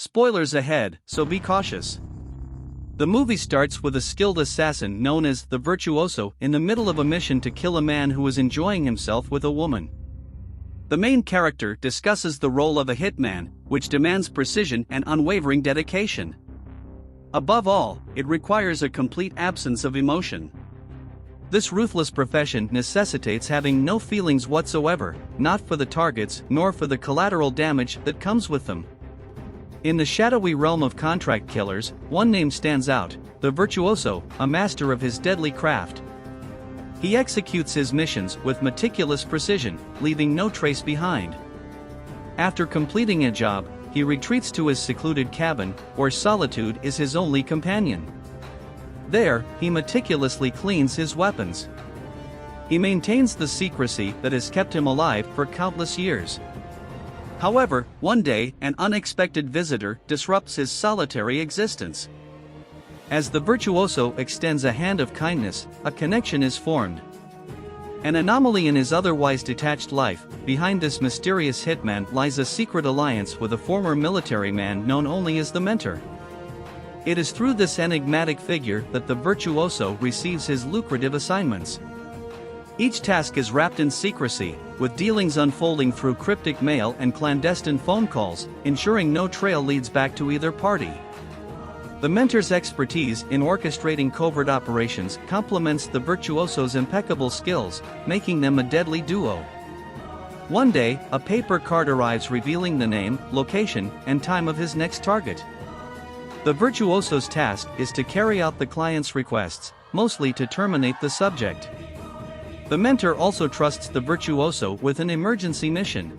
Spoilers ahead, so be cautious. The movie starts with a skilled assassin known as the Virtuoso in the middle of a mission to kill a man who is enjoying himself with a woman. The main character discusses the role of a hitman, which demands precision and unwavering dedication. Above all, it requires a complete absence of emotion. This ruthless profession necessitates having no feelings whatsoever, not for the targets nor for the collateral damage that comes with them. In the shadowy realm of contract killers, one name stands out: the Virtuoso, a master of his deadly craft. He executes his missions with meticulous precision, leaving no trace behind. After completing a job, he retreats to his secluded cabin, where solitude is his only companion. There, he meticulously cleans his weapons. He maintains the secrecy that has kept him alive for countless years. However, one day, an unexpected visitor disrupts his solitary existence. As the Virtuoso extends a hand of kindness, a connection is formed. An anomaly in his otherwise detached life. Behind this mysterious hitman lies a secret alliance with a former military man known only as the Mentor. It is through this enigmatic figure that the Virtuoso receives his lucrative assignments. Each task is wrapped in secrecy, with dealings unfolding through cryptic mail and clandestine phone calls, ensuring no trail leads back to either party. The Mentor's expertise in orchestrating covert operations complements the Virtuoso's impeccable skills, making them a deadly duo. One day, a paper card arrives revealing the name, location, and time of his next target. The Virtuoso's task is to carry out the client's requests, mostly to terminate the subject. The Mentor also trusts the Virtuoso with an emergency mission.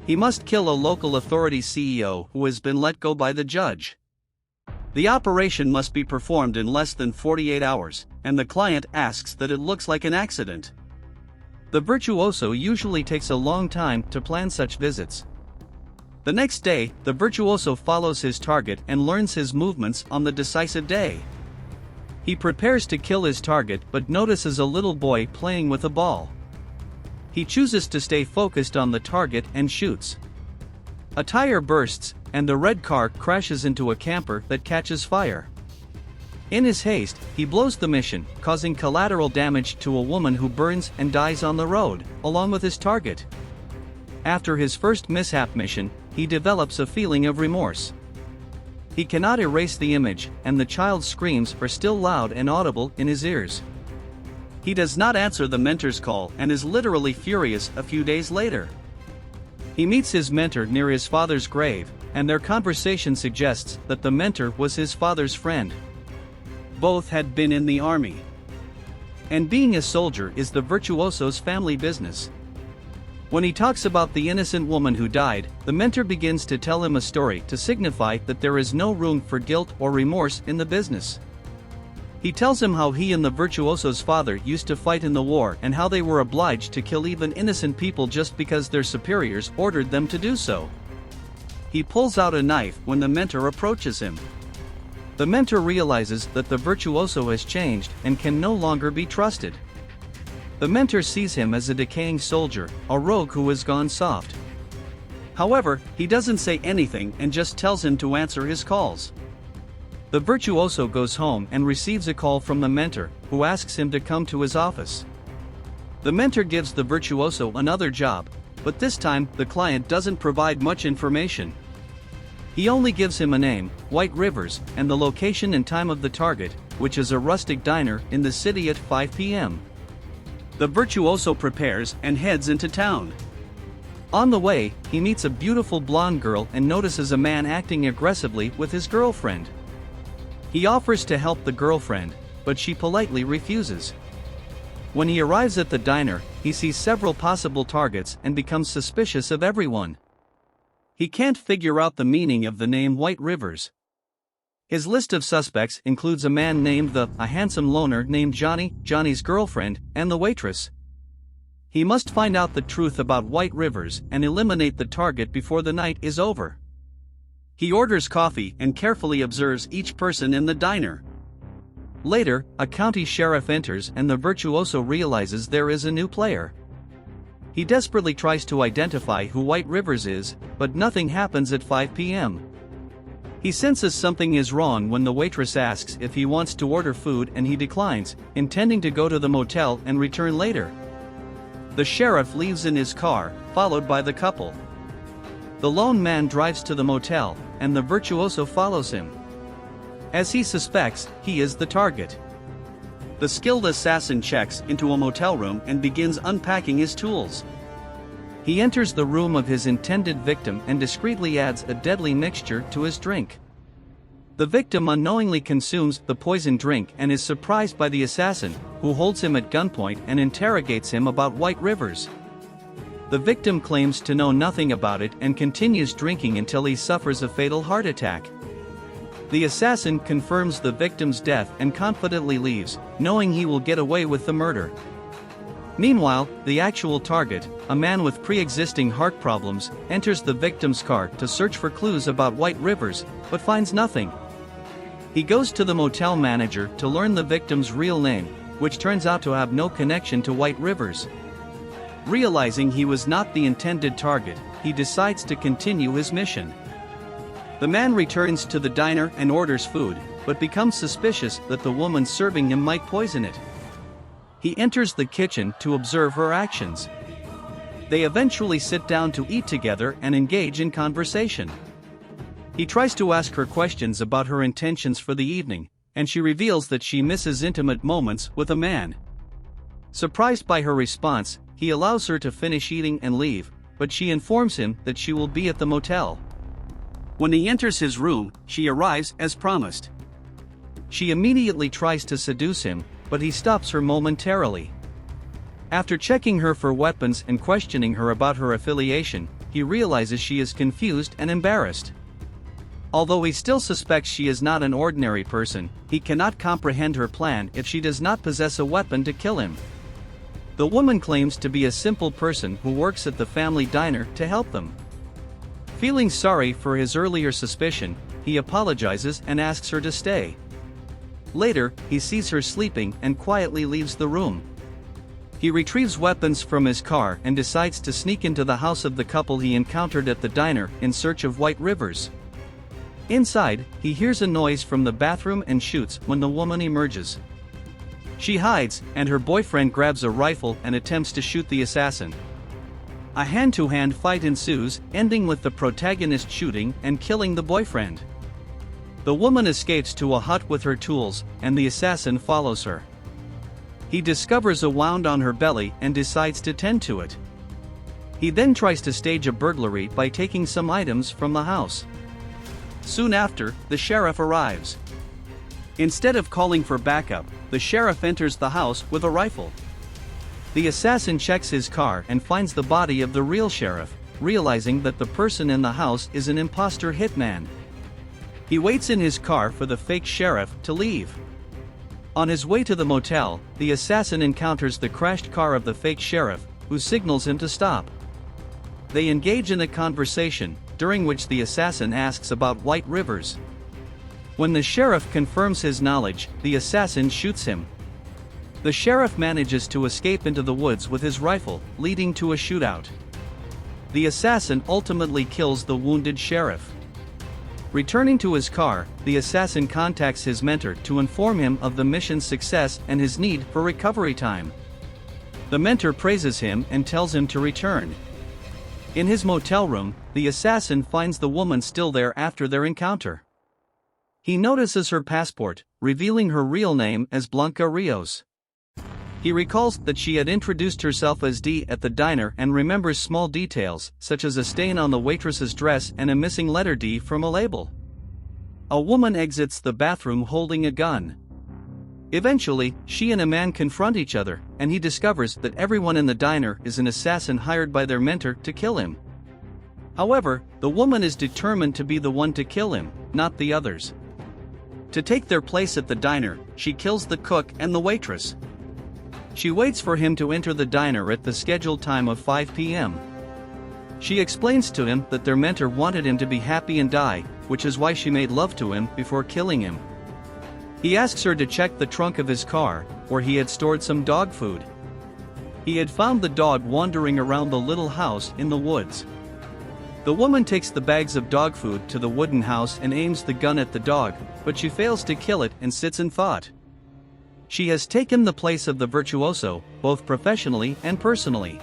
He must kill a local authority CEO who has been let go by the judge. The operation must be performed in less than 48 hours, and the client asks that it looks like an accident. The Virtuoso usually takes a long time to plan such visits. The next day, the Virtuoso follows his target and learns his movements on the decisive day. He prepares to kill his target but notices a little boy playing with a ball. He chooses to stay focused on the target and shoots. A tire bursts, and the red car crashes into a camper that catches fire. In his haste, he blows the mission, causing collateral damage to a woman who burns and dies on the road, along with his target. After his first mishap mission, he develops a feeling of remorse. He cannot erase the image, and the child's screams are still loud and audible in his ears. He does not answer the Mentor's call and is literally furious a few days later. He meets his Mentor near his father's grave, and their conversation suggests that the Mentor was his father's friend. Both had been in the army. And being a soldier is the Virtuoso's family business. When he talks about the innocent woman who died, the Mentor begins to tell him a story to signify that there is no room for guilt or remorse in the business. He tells him how he and the Virtuoso's father used to fight in the war and how they were obliged to kill even innocent people just because their superiors ordered them to do so. He pulls out a knife when the Mentor approaches him. The Mentor realizes that the Virtuoso has changed and can no longer be trusted. The Mentor sees him as a decaying soldier, a rogue who has gone soft. However, he doesn't say anything and just tells him to answer his calls. The Virtuoso goes home and receives a call from the Mentor, who asks him to come to his office. The Mentor gives the Virtuoso another job, but this time the client doesn't provide much information. He only gives him a name, White Rivers, and the location and time of the target, which is a rustic diner in the city at 5 p.m. The Virtuoso prepares and heads into town. On the way, he meets a beautiful blonde girl and notices a man acting aggressively with his girlfriend. He offers to help the girlfriend, but she politely refuses. When he arrives at the diner, he sees several possible targets and becomes suspicious of everyone. He can't figure out the meaning of the name White Rivers. His list of suspects includes a man named a handsome loner named Johnny, Johnny's girlfriend, and the waitress. He must find out the truth about White Rivers and eliminate the target before the night is over. He orders coffee and carefully observes each person in the diner. Later, a county sheriff enters and the Virtuoso realizes there is a new player. He desperately tries to identify who White Rivers is, but nothing happens at 5 p.m. He senses something is wrong when the waitress asks if he wants to order food and he declines, intending to go to the motel and return later. The sheriff leaves in his car, followed by the couple. The lone man drives to the motel, and the virtuoso follows him. As he suspects, he is the target. The skilled assassin checks into a motel room and begins unpacking his tools. He enters the room of his intended victim and discreetly adds a deadly mixture to his drink. The victim unknowingly consumes the poisoned drink and is surprised by the assassin, who holds him at gunpoint and interrogates him about white rivers. The victim claims to know nothing about it and continues drinking until he suffers a fatal heart attack. The assassin confirms the victim's death and confidently leaves, knowing he will get away with the murder. Meanwhile, the actual target, a man with pre-existing heart problems, enters the victim's car to search for clues about white rivers, but finds nothing. He goes to the motel manager to learn the victim's real name, which turns out to have no connection to white rivers. Realizing he was not the intended target, he decides to continue his mission. The man returns to the diner and orders food, but becomes suspicious that the woman serving him might poison it. He enters the kitchen to observe her actions. They eventually sit down to eat together and engage in conversation. He tries to ask her questions about her intentions for the evening, and she reveals that she misses intimate moments with a man. Surprised by her response, he allows her to finish eating and leave, but she informs him that she will be at the motel. When he enters his room, she arrives as promised. She immediately tries to seduce him, but he stops her momentarily. After checking her for weapons and questioning her about her affiliation, he realizes she is confused and embarrassed. Although he still suspects she is not an ordinary person, he cannot comprehend her plan if she does not possess a weapon to kill him. The woman claims to be a simple person who works at the family diner to help them. Feeling sorry for his earlier suspicion, he apologizes and asks her to stay. Later, he sees her sleeping and quietly leaves the room. He retrieves weapons from his car and decides to sneak into the house of the couple he encountered at the diner in search of white rivers. Inside, he hears a noise from the bathroom and shoots when the woman emerges. She hides, and her boyfriend grabs a rifle and attempts to shoot the assassin. A hand-to-hand fight ensues, ending with the protagonist shooting and killing the boyfriend. The woman escapes to a hut with her tools, and the assassin follows her. He discovers a wound on her belly and decides to tend to it. He then tries to stage a burglary by taking some items from the house. Soon after, the sheriff arrives. Instead of calling for backup, the sheriff enters the house with a rifle. The assassin checks his car and finds the body of the real sheriff, realizing that the person in the house is an imposter hitman. He waits in his car for the fake sheriff to leave. On his way to the motel, the assassin encounters the crashed car of the fake sheriff, who signals him to stop. They engage in a conversation, during which the assassin asks about white rivers. When the sheriff confirms his knowledge, the assassin shoots him. The sheriff manages to escape into the woods with his rifle, leading to a shootout. The assassin ultimately kills the wounded sheriff. Returning to his car, the assassin contacts his mentor to inform him of the mission's success and his need for recovery time. The mentor praises him and tells him to return. In his motel room, the assassin finds the woman still there after their encounter. He notices her passport, revealing her real name as Blanca Rios. He recalls that she had introduced herself as Dee at the diner and remembers small details, such as a stain on the waitress's dress and a missing letter D from a label. A woman exits the bathroom holding a gun. Eventually, she and a man confront each other, and he discovers that everyone in the diner is an assassin hired by their mentor to kill him. However, the woman is determined to be the one to kill him, not the others. To take their place at the diner, she kills the cook and the waitress. She waits for him to enter the diner at the scheduled time of 5 p.m. She explains to him that their mentor wanted him to be happy and die, which is why she made love to him before killing him. He asks her to check the trunk of his car, where he had stored some dog food. He had found the dog wandering around the little house in the woods. The woman takes the bags of dog food to the wooden house and aims the gun at the dog, but she fails to kill it and sits in thought. She has taken the place of the virtuoso, both professionally and personally.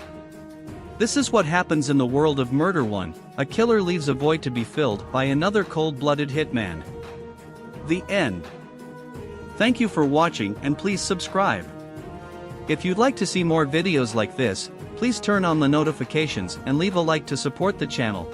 This is what happens in the world of Murder 1, a killer leaves a void to be filled by another cold-blooded hitman. The end. Thank you for watching and please subscribe. If you'd like to see more videos like this, please turn on the notifications and leave a like to support the channel.